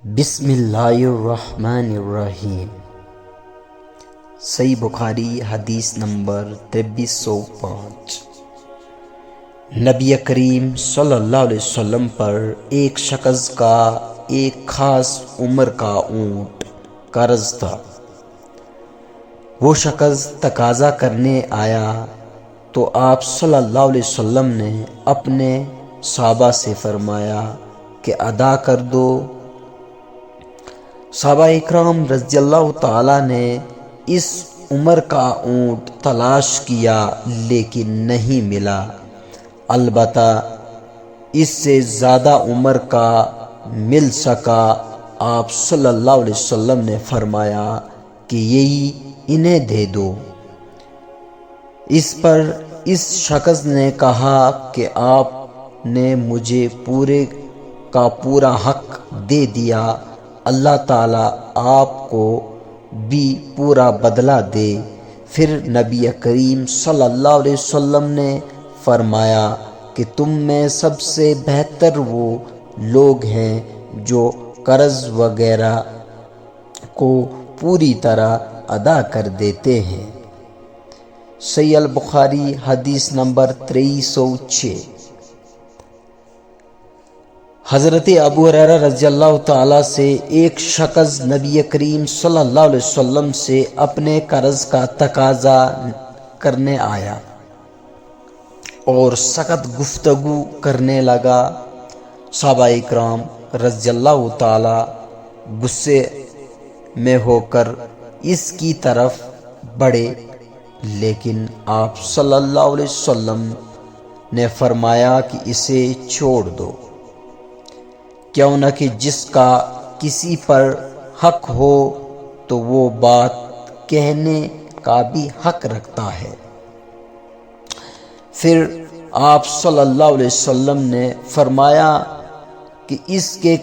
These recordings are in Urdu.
بسم اللہ الرحمن الرحیم۔ صحیح بخاری حدیث نمبر 2305۔ نبی کریم صلی اللہ علیہ وسلم پر ایک شخص کا ایک خاص عمر کا اونٹ قرض تھا۔ وہ شخص تقاضا کرنے آیا تو آپ صلی اللہ علیہ وسلم نے اپنے صحابہ سے فرمایا کہ ادا کر دو۔ صحابہ اکرام رضی اللہ تعالیٰ نے اس عمر کا اونٹ تلاش کیا لیکن نہیں ملا، البتہ اس سے زیادہ عمر کا مل سکا۔ آپ صلی اللہ علیہ وسلم نے فرمایا کہ یہی انہیں دے دو۔ اس پر اس شخص نے کہا کہ آپ نے مجھے پورے کا پورا حق دے دیا، اللہ تعالیٰ آپ کو بھی پورا بدلہ دے۔ پھر نبی کریم صلی اللہ علیہ وسلم نے فرمایا کہ تم میں سب سے بہتر وہ لوگ ہیں جو قرض وغیرہ کو پوری طرح ادا کر دیتے ہیں۔ صحیح البخاری حدیث نمبر 2306۔ حضرت ابو ہریرہ رضی اللہ تعالیٰ سے ایک شخص نبی کریم صلی اللہ علیہ وسلم سے اپنے قرض کا تقاضا کرنے آیا اور سخت گفتگو کرنے لگا۔ صحابہ اکرام رضی اللہ تعالیٰ غصے میں ہو کر اس کی طرف بڑھے، لیکن آپ صلی اللہ علیہ وسلم نے فرمایا کہ اسے چھوڑ دو، کیوں نہ کہ جس کا کسی پر حق ہو تو وہ بات کہنے کا بھی حق رکھتا ہے۔ پھر آپ صلی اللہ علیہ وسلم نے فرمایا کہ اس کے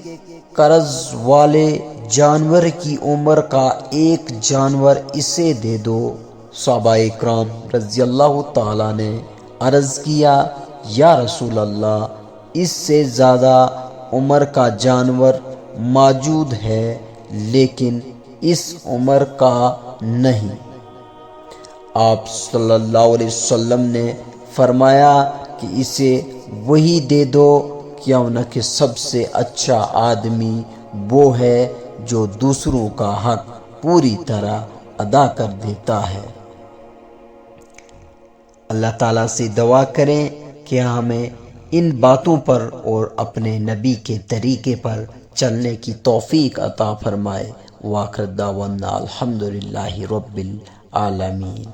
قرض والے جانور کی عمر کا ایک جانور اسے دے دو۔ صحابہ اکرام رضی اللہ تعالیٰ نے عرض کیا، یا رسول اللہ، اس سے زیادہ عمر کا جانور موجود ہے لیکن اس عمر کا نہیں۔ آپ صلی اللہ علیہ وسلم نے فرمایا کہ اسے وہی دے دو، کیوں نہ کہ سب سے اچھا آدمی وہ ہے جو دوسروں کا حق پوری طرح ادا کر دیتا ہے۔ اللہ تعالیٰ سے دعا کریں کہ ہمیں ان باتوں پر اور اپنے نبی کے طریقے پر چلنے کی توفیق عطا فرمائے۔ وآخر دعوانا الحمدللہ رب العالمین۔